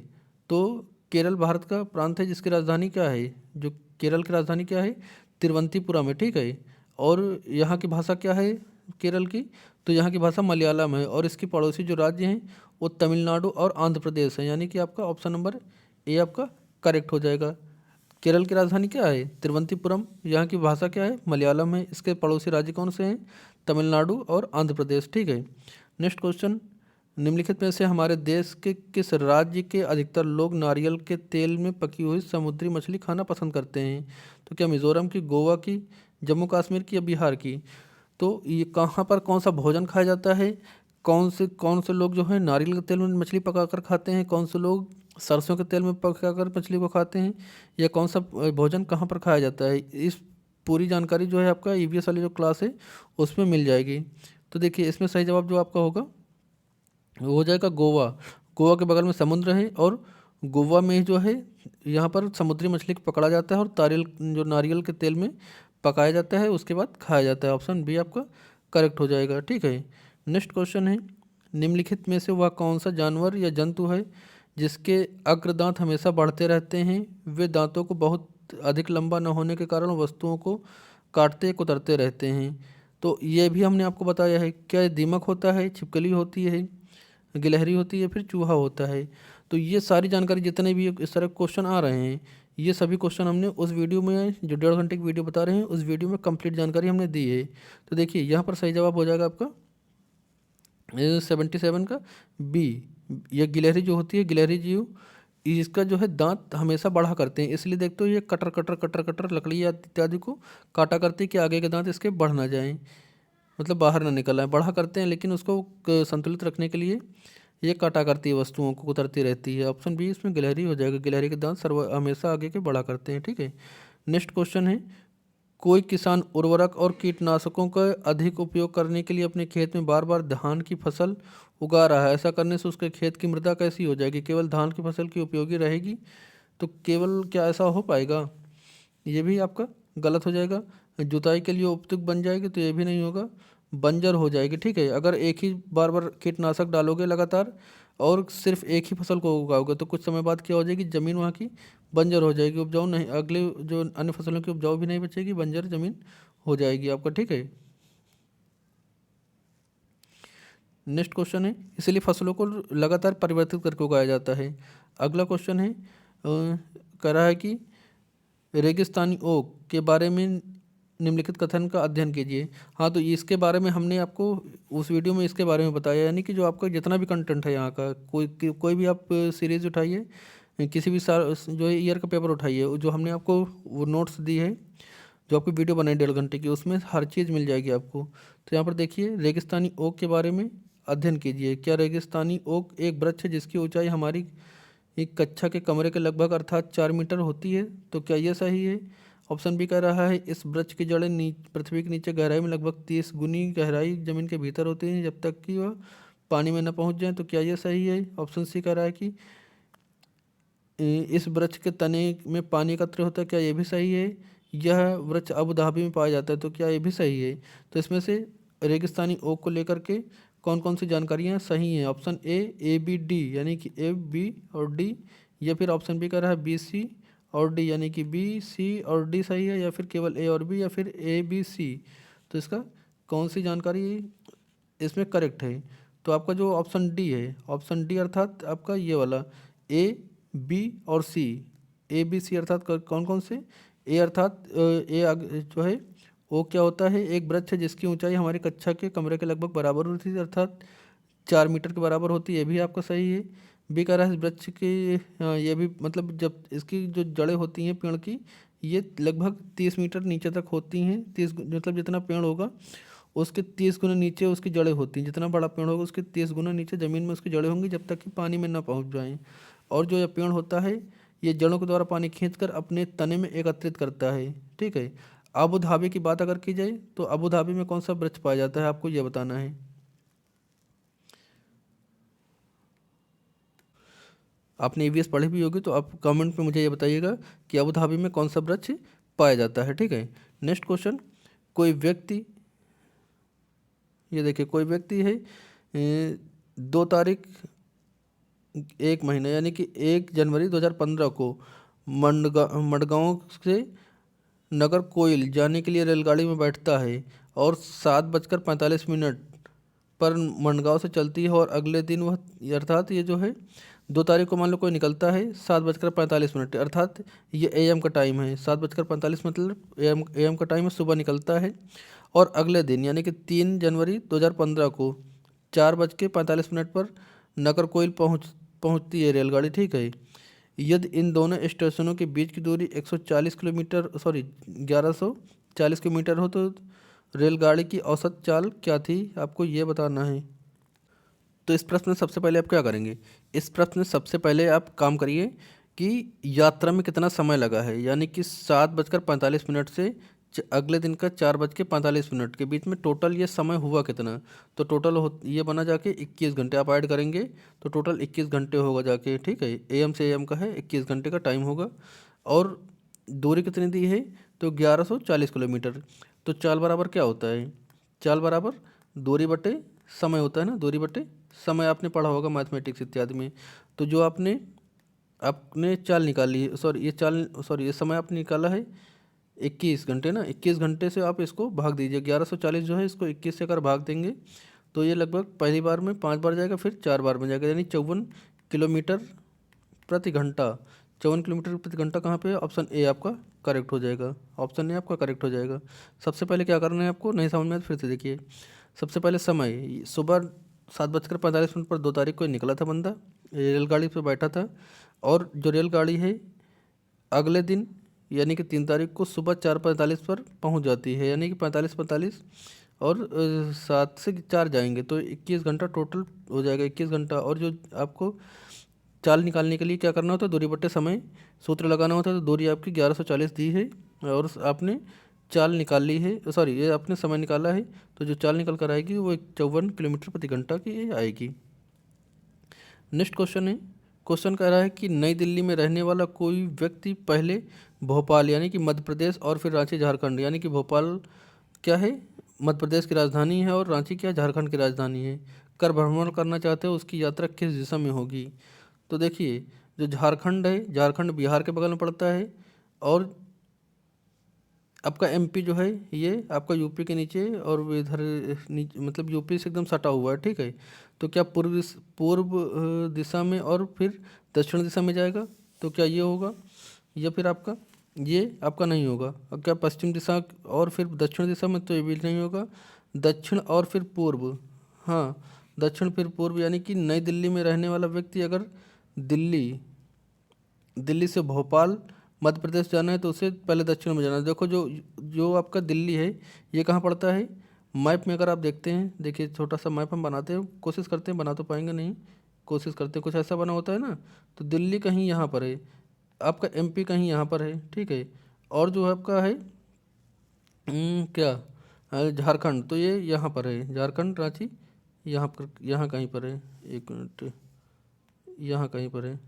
तो केरल भारत का प्रांत है जिसकी राजधानी क्या है? जो केरल की राजधानी क्या है? तिरुवनंतपुरम है, ठीक है। और यहाँ की भाषा क्या है केरल की? तो यहाँ की भाषा मलयालम है। और इसकी पड़ोसी जो राज्य हैं वो तमिलनाडु और आंध्र प्रदेश है, यानी कि आपका ऑप्शन नंबर ए आपका करेक्ट हो जाएगा। केरल की राजधानी क्या है? तिरुवनंतपुरम। यहाँ की भाषा क्या है? मलयालम है। इसके पड़ोसी राज्य कौन से हैं? तमिलनाडु और आंध्र प्रदेश, ठीक है। नेक्स्ट क्वेश्चन, निम्नलिखित में से हमारे देश के किस राज्य के अधिकतर लोग नारियल के तेल में पकी हुई समुद्री मछली खाना पसंद करते हैं? तो क्या मिजोरम की, गोवा की, जम्मू कश्मीर की, या बिहार की? तो ये कहाँ पर कौन सा भोजन खाया जाता है? कौन से लोग जो है नारियल के तेल में मछली पकाकर खाते हैं, कौन से लोग सरसों के तेल में पकाकर मछली को खाते हैं, या कौन सा भोजन कहाँ पर खाया जाता है? इस पूरी जानकारी जो है आपका ईवीएस वाली जो क्लास है उसमें मिल जाएगी। तो देखिए, इसमें सही जवाब जो आपका होगा वो हो जाएगा गोवा। गोवा के बगल में समुद्र है, और गोवा में जो है यहाँ पर समुद्री मछली को पकड़ा जाता है और नारियल के तेल में पकाया जाता है, उसके बाद खाया जाता है। ऑप्शन बी आपका करेक्ट हो जाएगा, ठीक है। नेक्स्ट क्वेश्चन है, निम्नलिखित में से वह कौन सा जानवर या जंतु है जिसके अग्र दांत हमेशा बढ़ते रहते हैं? वे दांतों को बहुत अधिक लंबा न होने के कारण वस्तुओं को काटते कुतरते रहते हैं। तो ये भी हमने आपको बताया है। क्या ये दीमक होता है, छिपकली होती है, गिलहरी होती है, फिर चूहा होता है? तो ये सारी जानकारी, जितने भी इस तरह क्वेश्चन आ रहे हैं, ये सभी क्वेश्चन हमने उस वीडियो में, जो 1.5 घंटे की वीडियो बता रहे हैं, उस वीडियो में कंप्लीट जानकारी हमने दी है। तो देखिए, यहाँ पर सही जवाब हो जाएगा आपका 77 का बी। ये गिलहरी जो होती है, गिलहरी जीव, इसका जो है दांत हमेशा बढ़ा करते हैं, इसलिए देखते हो ये कटर कटर कटर कटर लकड़ी या इत्यादि को काटा करती है कि आगे के दांत इसके बढ़ ना जाएं, मतलब बाहर ना निकल आए। बढ़ा करते हैं, लेकिन उसको संतुलित रखने के लिए ये काटा करती है, वस्तुओं को कुतरती रहती है। ऑप्शन बी इसमें गिलहरी हो जाएगा। गिलहरी के दांत हमेशा आगे के बढ़ा करते हैं, ठीक है। नेक्स्ट क्वेश्चन है, कोई किसान उर्वरक और कीटनाशकों का अधिक उपयोग करने के लिए अपने खेत में बार बार धान की फसल उगा रहा है। ऐसा करने से उसके खेत की मृदा कैसी हो जाएगी? केवल धान की फसल की उपयोगी रहेगी? तो केवल क्या ऐसा हो पाएगा? ये भी आपका गलत हो जाएगा। जुताई के लिए उपयुक्त बन जाएगी? तो ये भी नहीं होगा, बंजर हो जाएगी, ठीक है। अगर एक ही बार बार कीटनाशक डालोगे लगातार और सिर्फ एक ही फसल को उगाओगे तो कुछ समय बाद क्या हो जाएगी, ज़मीन वहाँ की बंजर हो जाएगी, उपजाऊ नहीं, अगले जो अन्य फसलों की उपजाऊ भी नहीं बचेगी, बंजर ज़मीन हो जाएगी आपका। ठीक है, नेक्स्ट क्वेश्चन है, इसलिए फसलों को लगातार परिवर्तित करके उगाया जाता है। अगला क्वेश्चन है, कह रहा है कि रेगिस्तानी ओक के बारे में निम्नलिखित कथन का अध्ययन कीजिए। हाँ, तो इसके बारे में हमने आपको उस वीडियो में इसके बारे में बताया, यानी कि जो आपका जितना भी कंटेंट है यहाँ का, कोई भी आप सीरीज़ उठाइए, किसी भी साल जो है ईयर का पेपर उठाइए, जो हमने आपको वो नोट्स दी है, जो आपकी वीडियो बनाई 1.5 घंटे की, उसमें हर चीज़ मिल जाएगी आपको। तो यहाँ पर देखिए, रेगिस्तानी ओक के बारे में अध्ययन कीजिए। क्या रेगिस्तानी ओक एक वृक्ष है जिसकी ऊंचाई हमारी एक कक्षा के कमरे के लगभग अर्थात 4 मीटर होती है? तो क्या यह सही है? ऑप्शन बी कह रहा है, इस वृक्ष की जड़ें पृथ्वी के नीचे गहराई में लगभग 30 गुनी गहराई जमीन के भीतर होती हैं जब तक कि वह पानी में न पहुंच जाए। तो क्या यह सही है? ऑप्शन सी कह रहा है कि इस वृक्ष के तने में पानी एकत्र होता है। क्या ये भी सही है? यह वृक्ष अबू धाबी में पाया जाता है। तो क्या ये भी सही है? तो इसमें से रेगिस्तानी ओक को लेकर के कौन कौन सी जानकारियाँ सही हैं? ऑप्शन ए बी डी, यानी कि ए बी और डी, या फिर ऑप्शन बी कह रहा है बी सी और डी, यानी कि बी सी और डी सही है, या फिर केवल ए और बी, या फिर ए बी सी। तो इसका कौन सी जानकारी इसमें करेक्ट है? तो आपका जो ऑप्शन डी है, ऑप्शन डी अर्थात आपका ये वाला ए बी और सी, ए बी सी अर्थात कौन कौन से? ए अर्थात जो है वो क्या होता है, एक वृक्ष है जिसकी ऊंचाई हमारी कक्षा के कमरे के लगभग बराबर होती है, अर्थात 4 मीटर के बराबर होती है, ये भी आपका सही है। बी कह रहा है इस वृक्ष की ये भी मतलब जब इसकी जो जड़ें होती हैं पेड़ की, ये लगभग 30 मीटर नीचे तक होती हैं। 30 मतलब जितना पेड़ होगा उसके 30 गुना नीचे उसकी जड़ें होती हैं, जितना बड़ा पेड़ होगा उसके 30 गुना नीचे ज़मीन में उसकी जड़ें होंगी जब तक कि पानी में ना पहुंच जाएं। और जो यह पेड़ होता है ये जड़ों के द्वारा पानी खींचकर अपने तने में एकत्रित करता है। ठीक है, अबू धाबी की बात अगर की जाए तो अबू धाबी में कौन सा वृक्ष पाया जाता है, आपको यह बताना है। आपने ईवीएस पढ़ी भी होगी तो आप कमेंट में मुझे ये बताइएगा कि अबू धाबी में कौन सा वृक्ष पाया जाता है। ठीक है, नेक्स्ट क्वेश्चन, कोई व्यक्ति, ये देखिए कोई व्यक्ति है 2 तारीख 1 महीना यानी कि 1 जनवरी 2015 को मडगांव से नगर कोइल जाने के लिए रेलगाड़ी में बैठता है और 7:45 पर मनगांव से चलती है, और अगले दिन वह अर्थात ये जो है 2 तारीख को मान लो कोई निकलता है 7:45, अर्थात ये एएम का टाइम है। 7:45 मतलब एएम का टाइम है, सुबह निकलता है। और अगले दिन यानी कि 3 जनवरी 2015 को 4:45 पर नागरकोइल पहुंचती है रेलगाड़ी। ठीक है, यदि इन दोनों स्टेशनों के बीच की दूरी 1140 किलोमीटर हो तो रेलगाड़ी की औसत चाल क्या थी, आपको ये बताना है। तो इस प्रश्न में सबसे पहले आप क्या करेंगे, इस प्रश्न में सबसे पहले आप काम करिए कि यात्रा में कितना समय लगा है, यानी कि 7:45 से अगले दिन का 4:45 के बीच में टोटल ये समय हुआ कितना। तो टोटल ये बना जाके 21 घंटे आप ऐड करेंगे तो टोटल 21 घंटे होगा जाके। ठीक है, एएम से एएम का है, 21 घंटे का टाइम होगा। और दूरी कितनी दी है, तो 1140 किलोमीटर। तो चाल बराबर क्या होता है, चाल बराबर दूरी बटे समय होता है ना, दूरी बटे समय आपने पढ़ा होगा मैथमेटिक्स इत्यादि में। तो जो आपने आपने चाल निकाली है, ये समय आपने निकाला है 21 घंटे ना, 21 घंटे से आप इसको भाग दीजिए। 1140 जो है इसको 21 से अगर भाग देंगे तो ये लगभग पहली बार में 5 बार जाएगा, फिर 4 बार में जाएगा, यानी 54 किलोमीटर प्रति घंटा। 54 किलोमीटर प्रति घंटा कहाँ पे है, ऑप्शन ए आपका करेक्ट हो जाएगा, ऑप्शन ए आपका करेक्ट हो जाएगा। सबसे पहले क्या करना है आपको, नहीं समझ में आया तो फिर से देखिए। सबसे पहले समय, सुबह 7:45 पर 2 तारीख को निकला था बंदा, रेलगाड़ी पर बैठा था, और जो रेलगाड़ी है अगले दिन यानी कि 3 तारीख को सुबह 4:45 पर पहुंच जाती है, यानी कि 45 और 7 से 4 जाएंगे तो 21 घंटा टोटल हो जाएगा, 21 घंटा। और जो आपको चाल निकालने के लिए क्या करना होता है, दूरी बट्टे समय सूत्र लगाना होता है। तो दूरी आपकी 1140 दी है और आपने चाल निकाल ली है, ये आपने समय निकाला है, तो जो चाल निकल कर आएगी वो 54 किलोमीटर प्रति घंटा की आएगी। नेक्स्ट क्वेश्चन है, क्वेश्चन कह रहा है कि नई दिल्ली में रहने वाला कोई व्यक्ति पहले भोपाल यानी कि मध्य प्रदेश और फिर रांची झारखंड, यानी कि भोपाल क्या है मध्य प्रदेश की राजधानी है और रांची क्या झारखंड की राजधानी है, कर भ्रमण करना चाहते हो उसकी यात्रा किस दिशा में होगी। तो देखिए जो झारखंड है, झारखंड बिहार के बगल में पड़ता है, और आपका एमपी जो है ये आपका यूपी के नीचे और इधर नीचे मतलब यूपी से एकदम सटा हुआ है, ठीक है। तो क्या पूर्व दिशा में और फिर दक्षिण दिशा में जाएगा, तो क्या ये होगा, या फिर आपका ये आपका नहीं होगा। और क्या पश्चिम दिशा और फिर दक्षिण दिशा में, तो ये भी नहीं होगा। दक्षिण और फिर पूर्व, हाँ दक्षिण फिर पूर्व, यानी कि नई दिल्ली में रहने वाला व्यक्ति अगर दिल्ली दिल्ली से भोपाल मध्य प्रदेश जाना है तो उसे पहले दक्षिण में जाना है। देखो जो जो आपका दिल्ली है ये कहाँ पड़ता है मैप में, अगर आप देखते हैं, देखिए छोटा सा मैप हम बनाते हैं, कोशिश करते हैं, बना तो पाएंगे नहीं, कोशिश करते हैं, कुछ ऐसा बना होता है ना। तो दिल्ली कहीं यहाँ पर है, आपका एमपी कहीं यहाँ पर है, ठीक है। और जो आपका है क्या झारखंड, तो ये यहाँ पर है, झारखंड रांची यहाँ पर, यहाँ कहीं पर है, एक मिनट, यहाँ कहीं पर है।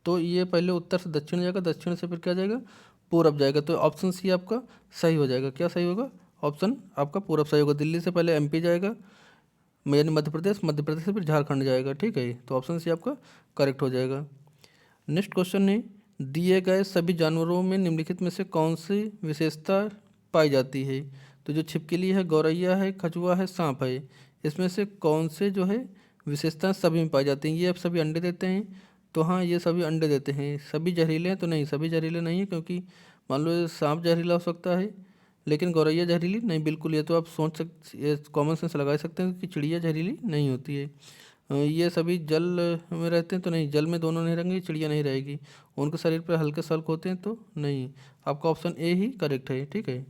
तो ये पहले उत्तर से दक्षिण जाएगा, दक्षिण से फिर क्या जाएगा, पूरब जाएगा। तो ऑप्शन सी आपका सही हो जाएगा। क्या सही होगा, ऑप्शन आपका पूरब सही होगा। दिल्ली से पहले एमपी जाएगा, यानी मध्य प्रदेश, मध्य प्रदेश से फिर झारखंड जाएगा, ठीक है। तो ऑप्शन सी आपका करेक्ट हो जाएगा। नेक्स्ट क्वेश्चन है, दिए गए सभी जानवरों में निम्नलिखित में से कौन सी विशेषता पाई जाती है। तो जो छिपकली है, गौरैया है, कछुआ है, सांप है, इसमें से कौन से जो है विशेषताएं सभी में पाई जाती हैं। ये अब सभी अंडे देते हैं, तो हाँ ये सभी अंडे देते हैं। सभी जहरीले हैं, तो नहीं सभी जहरीले नहीं है, क्योंकि मान लो ये सांप जहरीला हो सकता है लेकिन गौरैया जहरीली नहीं, बिल्कुल। ये तो आप सोच ये कॉमन सेंस लगा सकते हैं कि चिड़िया जहरीली नहीं होती है। ये सभी जल में रहते हैं, तो नहीं जल में दोनों नहीं रहेंगे, चिड़िया नहीं रहेगी। उनके शरीर पर हल्के सल्क होते हैं, तो नहीं, आपका ऑप्शन ए ही करेक्ट है, ठीक है।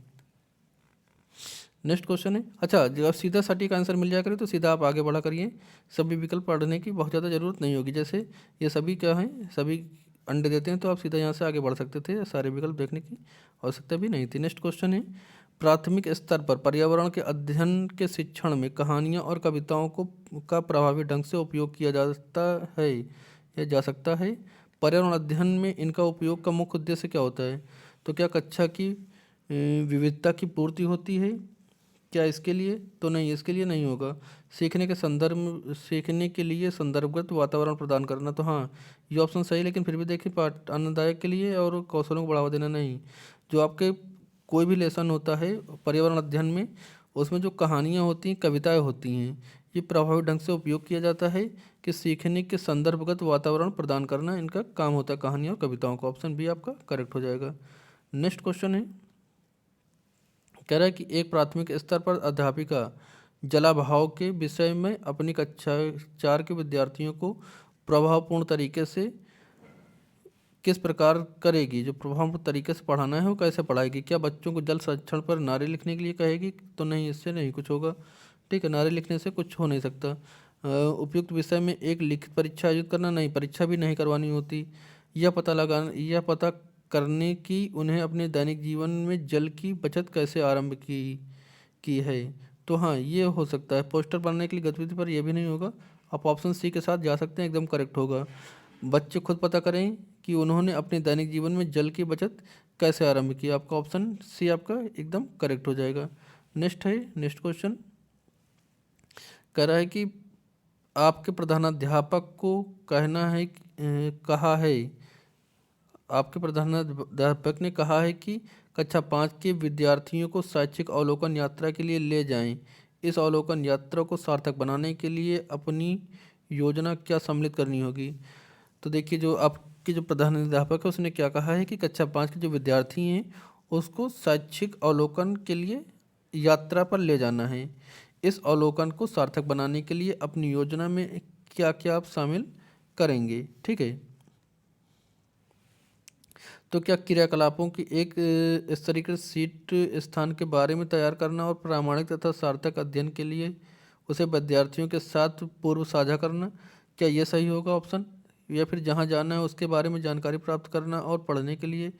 नेक्स्ट क्वेश्चन है, अच्छा जब सीधा सटीक आंसर मिल जाया करे तो सीधा आप आगे बढ़ा करिए, सभी विकल्प पढ़ने की बहुत ज़्यादा ज़रूरत नहीं होगी। जैसे ये सभी क्या हैं, सभी अंडे देते हैं, तो आप सीधा यहाँ से आगे बढ़ सकते थे, सारे विकल्प देखने की आवश्यकता भी नहीं थी। नेक्स्ट क्वेश्चन है, प्राथमिक स्तर पर पर्यावरण के अध्ययन के शिक्षण में कहानियाँ और कविताओं को का प्रभावी ढंग से उपयोग किया जाता है या जा सकता है। पर्यावरण अध्ययन में इनका उपयोग का मुख्य उद्देश्य क्या होता है। तो क्या कक्षा की विविधता की पूर्ति होती है, क्या इसके लिए, तो नहीं इसके लिए नहीं होगा। सीखने के लिए संदर्भगत वातावरण प्रदान करना, तो हाँ ये ऑप्शन सही, लेकिन फिर भी देखिए पाठ आनंददायक के लिए और कौशलों को बढ़ावा देना नहीं। जो आपके कोई भी लेसन होता है पर्यावरण अध्ययन में, उसमें जो कहानियाँ होती हैं, कविताएँ होती हैं, ये प्रभावी ढंग से उपयोग किया जाता है कि सीखने के संदर्भगत वातावरण प्रदान करना इनका काम होता है, कहानियों और कविताओं का। ऑप्शन बी आपका करेक्ट हो जाएगा। नेक्स्ट क्वेश्चन है, कह रहा है कि एक प्राथमिक स्तर पर अध्यापिका जलाभाव के विषय में अपनी कक्षा 4 के विद्यार्थियों को प्रभावपूर्ण तरीके से किस प्रकार करेगी। जो प्रभावपूर्ण तरीके से पढ़ाना है वो कैसे पढ़ाएगी। क्या बच्चों को जल संरक्षण पर नारे लिखने के लिए कहेगी, तो नहीं इससे नहीं कुछ होगा, ठीक है, नारे लिखने से कुछ हो नहीं सकता। उपयुक्त विषय में एक लिखित परीक्षा आयोजित करना, नहीं परीक्षा भी नहीं करवानी होती। यह पता करने की उन्हें अपने दैनिक जीवन में जल की बचत कैसे आरंभ की है, तो हाँ ये हो सकता है। पोस्टर बनाने के लिए गतिविधि पर, यह भी नहीं होगा। आप ऑप्शन सी के साथ जा सकते हैं, एकदम करेक्ट होगा। बच्चे खुद पता करें कि उन्होंने अपने दैनिक जीवन में जल की बचत कैसे आरंभ की, आपका ऑप्शन सी आपका एकदम करेक्ट हो जाएगा। नेक्स्ट क्वेश्चन कह रहा है कि आपके प्रधानाध्यापक को आपके प्रधानाध्यापक ने कहा है कि कक्षा 5 के विद्यार्थियों को शैक्षिक अवलोकन यात्रा के लिए ले जाएं। इस अवलोकन यात्रा को सार्थक बनाने के लिए अपनी योजना क्या सम्मिलित करनी होगी। तो देखिए जो आपके जो प्रधानाध्यापक है उसने क्या कहा है कि कक्षा 5 के जो विद्यार्थी हैं उसको शैक्षिक अवलोकन के लिए यात्रा पर ले जाना है। इस अवलोकन को सार्थक बनाने के लिए अपनी योजना में क्या क्या आप शामिल करेंगे, ठीक है। तो क्या क्रियाकलापों की एक स्तरीकृत सीट स्थान के बारे में तैयार करना और प्रामाणिक तथा सार्थक अध्ययन के लिए उसे विद्यार्थियों के साथ पूर्व साझा करना, क्या ये सही होगा ऑप्शन। या फिर जहाँ जाना है उसके बारे में जानकारी प्राप्त करना और पढ़ने के लिए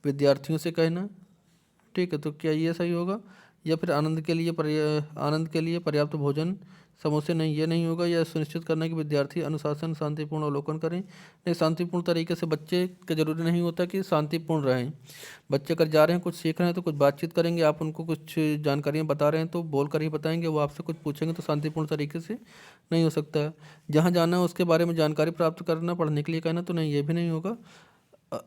विद्यार्थियों से कहना, ठीक है, तो क्या ये सही होगा। या फिर आनंद के लिए पर्याप्त भोजन समूह से नहीं, ये नहीं होगा। यह सुनिश्चित करना कि विद्यार्थी अनुशासन शांतिपूर्ण अवलोकन करें। नहीं, शांतिपूर्ण तरीके से बच्चे का जरूरी नहीं होता कि शांतिपूर्ण रहें। बच्चे अगर जा रहे हैं कुछ सीख रहे हैं तो कुछ बातचीत करेंगे, आप उनको कुछ जानकारियाँ बता रहे हैं तो बोल कर ही बताएंगे, वो आपसे कुछ पूछेंगे तो शांतिपूर्ण तरीके से नहीं हो सकता। जहाँ जाना है उसके बारे में जानकारी प्राप्त करना, पढ़ने के लिए कहना, तो नहीं, ये भी नहीं होगा।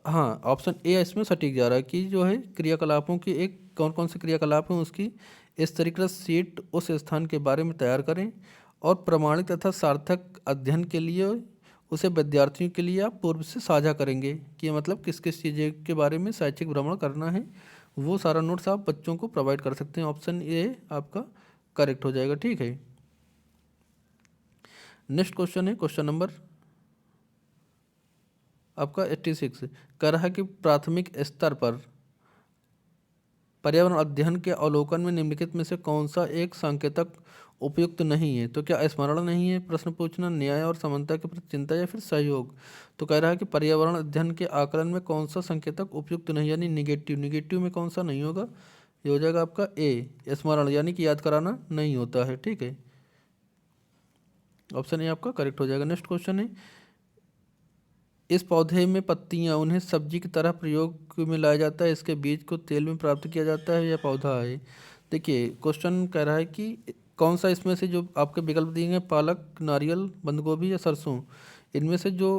हाँ, ऑप्शन ए इसमें सटीक जा रहा है कि जो है क्रियाकलापों की एक कौन कौन से क्रियाकलाप हैं उसकी इस तरीके से सीट उस स्थान के बारे में तैयार करें और प्रमाणिक तथा सार्थक अध्ययन के लिए उसे विद्यार्थियों के लिए आप पूर्व से साझा करेंगे कि मतलब किस किस चीज़ें के बारे में शैक्षिक भ्रमण करना है, वो सारा नोट्स आप बच्चों को प्रोवाइड कर सकते हैं। ऑप्शन ए आपका करेक्ट हो जाएगा। ठीक है, नेक्स्ट क्वेश्चन है क्वेश्चन नंबर आपका 86। कह रहा है कि प्राथमिक स्तर पर पर्यावरण अध्ययन के अवलोकन में निम्नलिखित में से कौन सा एक संकेतक उपयुक्त नहीं है। तो क्या स्मरण नहीं है, प्रश्न पूछना, न्याय और समानता के प्रति चिंता, या फिर सहयोग। तो कह रहा है कि पर्यावरण अध्ययन के आकलन में कौन सा संकेतक उपयुक्त नहीं, यानी निगेटिव। निगेटिव में कौन सा नहीं होगा, ये हो जाएगा आपका ए, स्मरण, यानी कि याद कराना नहीं होता है। ठीक है, ऑप्शन ए आपका करेक्ट हो जाएगा। नेक्स्ट क्वेश्चन है, इस पौधे में पत्तियां, उन्हें सब्जी की तरह प्रयोग में लाया जाता है, इसके बीज को तेल में प्राप्त किया जाता है, यह पौधा है। देखिए क्वेश्चन कह रहा है कि कौन सा इसमें से जो आपके विकल्प दिए हैं, पालक, नारियल, बंद गोभी या सरसों, इनमें से जो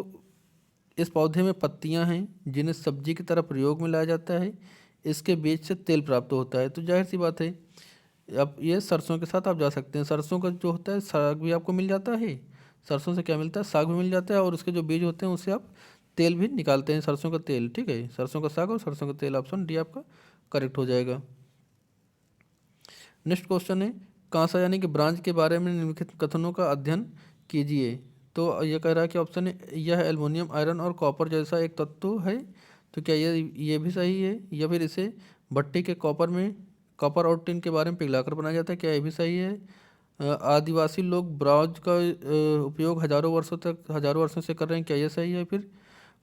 इस पौधे में पत्तियां हैं जिन्हें सब्जी की तरह प्रयोग में लाया जाता है, इसके बीज से तेल प्राप्त होता है, तो जाहिर सी बात है अब ये सरसों के साथ आप जा सकते हैं। सरसों का जो होता है साग भी आपको मिल जाता है, सरसों से क्या मिलता है, साग भी मिल जाता है, और उसके जो बीज होते हैं उससे आप तेल भी निकालते हैं, सरसों का तेल। ठीक है, सरसों का साग और सरसों का तेल, ऑप्शन डी आपका करेक्ट हो जाएगा। नेक्स्ट क्वेश्चन है, कांसा यानी कि ब्रांज के बारे में निम्नलिखित कथनों का अध्ययन कीजिए। तो यह कह रहा है कि ऑप्शन है, यह एल्युमिनियम, आयरन और कॉपर जैसा एक तत्व है। तो क्या ये भी सही है, या फिर इसे भट्टी के कॉपर और टिन के बारे में पिघलाकर बनाया जाता है, क्या ये भी सही है। आदिवासी लोग ब्रॉन्ज का उपयोग हजारों वर्षों से कर रहे हैं, क्या ये सही है। फिर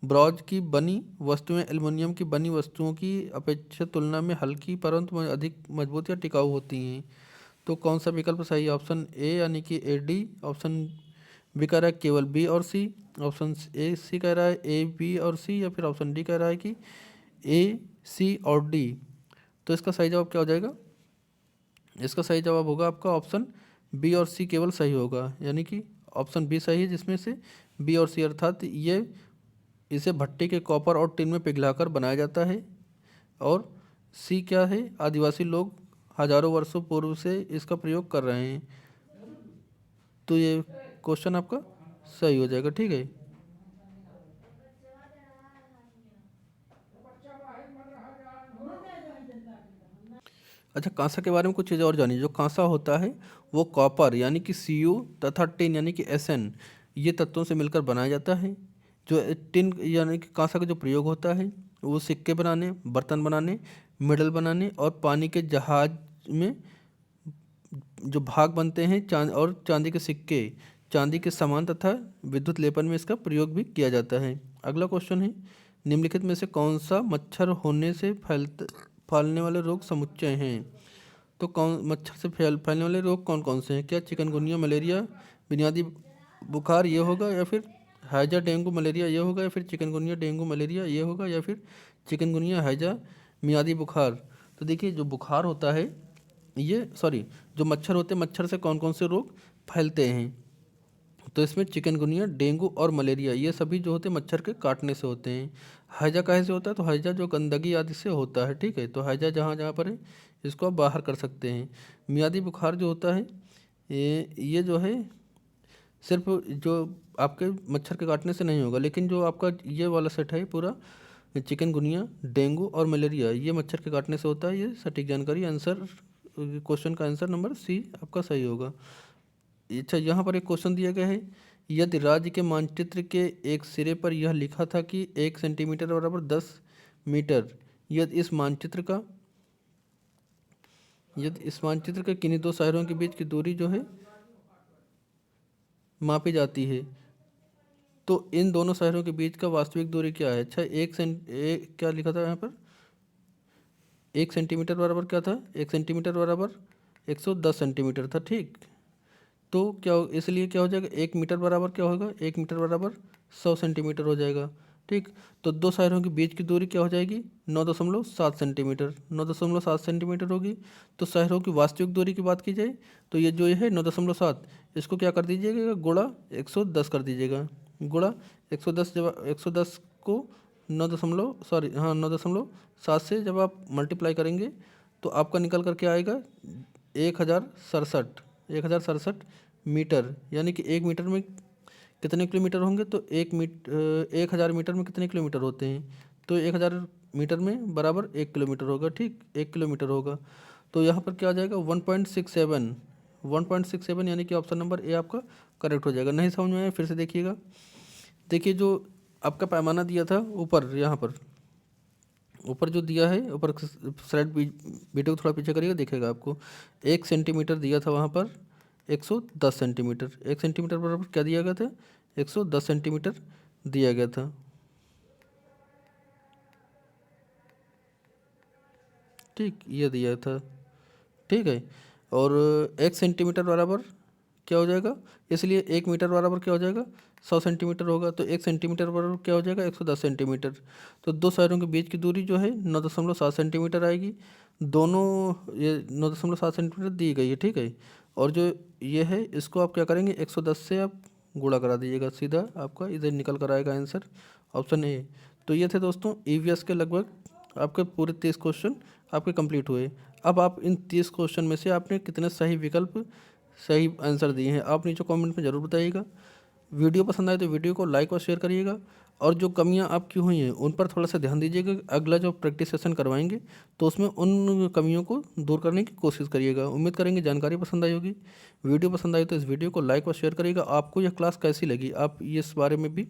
ब्रॉन्ज की बनी वस्तुएं एल्युमिनियम की बनी वस्तुओं की अपेक्षा तुलना में हल्की परंतु अधिक मजबूत या टिकाऊ होती हैं। तो कौन सा विकल्प सही है, ऑप्शन ए यानी कि ए डी, ऑप्शन बी कह रहा है केवल बी और सी, ऑप्शन ए सी कह रहा है ए बी और सी, या फिर ऑप्शन डी कह रहा है कि ए सी और डी। तो इसका सही जवाब क्या हो जाएगा, इसका सही जवाब होगा आपका ऑप्शन बी और सी केवल सही होगा, यानी कि ऑप्शन बी सही है, जिसमें से बी और सी अर्थात ये इसे भट्टी के कॉपर और टिन में पिघलाकर बनाया जाता है, और सी क्या है, आदिवासी लोग हजारों वर्षों पूर्व से इसका प्रयोग कर रहे हैं। तो ये क्वेश्चन आपका सही हो जाएगा। ठीक है, अच्छा कांसा के बारे में कुछ चीज़ें और जानिए। जो कांसा होता है वो कॉपर यानी कि Cu तथा टिन यानी कि Sn, ये तत्वों से मिलकर बनाया जाता है। जो टिन यानी कि कांसा का जो प्रयोग होता है वो सिक्के बनाने, बर्तन बनाने, मेडल बनाने और पानी के जहाज में जो भाग बनते हैं चांदी के सिक्के, चांदी के सामान तथा विद्युत लेपन में इसका प्रयोग भी किया जाता है। अगला क्वेश्चन है, निम्नलिखित में से कौन सा मच्छर होने से फैलने वाले रोग समुच्चय हैं। तो कौन मच्छर से फैलने वाले रोग कौन कौन से हैं, क्या चिकनगुनिया, मलेरिया, बुनियादी बुखार ये होगा, या फिर हैजा, डेंगू, मलेरिया ये होगा, या फिर चिकनगुनिया, डेंगू, मलेरिया ये होगा, या फिर चिकनगुनिया, हैजा, मियादी बुखार। तो देखिए जो बुखार होता है ये सॉरी जो मच्छर होते हैं, मच्छर से कौन कौन से रोग फैलते हैं। तो इसमें चिकनगुनिया, डेंगू और मलेरिया ये सभी जो होते हैं मच्छर के काटने से होते हैं। हैजा काहे से होता है, तो हैजा जो गंदगी आदि से होता है। ठीक है, तो हैजा जहाँ जहाँ पर है इसको आप बाहर कर सकते हैं। मियादी बुखार जो होता है ये जो है सिर्फ जो आपके मच्छर के काटने से नहीं होगा, लेकिन जो आपका ये वाला सेट है पूरा चिकनगुनिया, डेंगू और मलेरिया ये मच्छर के काटने से होता है। ये सटीक जानकारी, आंसर क्वेश्चन का आंसर नंबर सी आपका सही होगा। अच्छा यहाँ पर एक क्वेश्चन दिया गया है, यदि राज्य के मानचित्र के एक सिरे पर यह लिखा था कि 1 सेंटीमीटर बराबर 10 मीटर, यदि इस मानचित्र के किन्हीं दो शहरों के बीच की दूरी जो है मापी जाती है, तो इन दोनों शहरों के बीच का वास्तविक दूरी क्या है। अच्छा क्या लिखा था यहाँ पर, 1 सेंटीमीटर बराबर क्या था, 1 सेंटीमीटर बराबर 110 सेंटीमीटर था। ठीक, तो इसलिए क्या हो जाएगा, 1 मीटर बराबर क्या होगा, 1 मीटर बराबर 100 सेंटीमीटर हो जाएगा। ठीक, तो दो शायरों के बीच की दूरी क्या हो जाएगी, 9.7 सेंटीमीटर, 9.7 सेंटीमीटर होगी। तो शायरों की वास्तविक दूरी की बात की जाए तो ये जो है 9.7, इसको क्या कर दीजिएगा, गुणा 110 कर दीजिएगा, गुणा 110, जब 110 को 9.7 से जब आप मल्टीप्लाई करेंगे तो आपका निकल कर के आएगा 1067 मीटर। यानी कि 1 मीटर में कितने किलोमीटर होंगे, तो 1,000 मीटर में कितने किलोमीटर होते हैं, तो 1,000 मीटर में बराबर 1 किलोमीटर होगा। ठीक, 1 किलोमीटर होगा। तो यहाँ पर क्या आ जाएगा, 1.67, यानी कि ऑप्शन नंबर ए आपका करेक्ट हो जाएगा। नहीं समझ में आया फिर से देखिएगा। देखिए जो आपका पैमाना दिया था ऊपर, यहाँ पर ऊपर जो दिया है, ऊपर स्लाइड वीडियो को थोड़ा पीछे करिएगा, देखेगा आपको 1 सेंटीमीटर दिया था वहाँ पर 110 सेंटीमीटर, 1 सेंटीमीटर बराबर क्या दिया गया था, 110 सेंटीमीटर दिया गया था। ठीक, ये दिया था। ठीक है, और 1 सेंटीमीटर बराबर क्या हो जाएगा, इसलिए 1 मीटर बराबर क्या हो जाएगा, 100 सेंटीमीटर होगा। तो 1 सेंटीमीटर बराबर क्या हो जाएगा, 110 सेंटीमीटर। तो दो शायरों के बीच की दूरी जो है 9.7 सेंटीमीटर आएगी। दोनों ये 9.7 सेंटीमीटर दी गई है। ठीक है, और जो ये है इसको आप क्या करेंगे, 110 से आप गुणा करा दीजिएगा, सीधा आपका इधर निकल कर आएगा आंसर, ऑप्शन ए। तो ये थे दोस्तों ईवीएस के लगभग आपके पूरे 30 क्वेश्चन आपके कंप्लीट हुए। अब आप इन 30 क्वेश्चन में से आपने कितने सही विकल्प, सही आंसर दिए हैं, आप नीचे कमेंट में ज़रूर बताइएगा। वीडियो पसंद आए तो वीडियो को लाइक और शेयर करिएगा, और जो कमियां आपकी हुई हैं उन पर थोड़ा सा ध्यान दीजिएगा। अगला जो प्रैक्टिस सेशन करवाएंगे तो उसमें उन कमियों को दूर करने की कोशिश करिएगा। उम्मीद करेंगे जानकारी पसंद आई होगी। वीडियो पसंद आई तो इस वीडियो को लाइक और शेयर करिएगा। आपको यह क्लास कैसी लगी, आप इस बारे में भी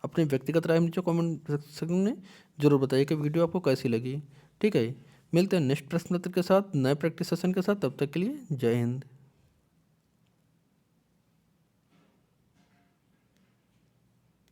अपने व्यक्तिगत राय नीचे कॉमेंट सेक्शन में ज़रूर बताइए कि वीडियो आपको कैसी लगी। ठीक है, मिलते हैं नेक्स्ट प्रश्न पत्र के साथ, नए प्रैक्टिस सेशन के साथ। तब तक के लिए जय हिंद।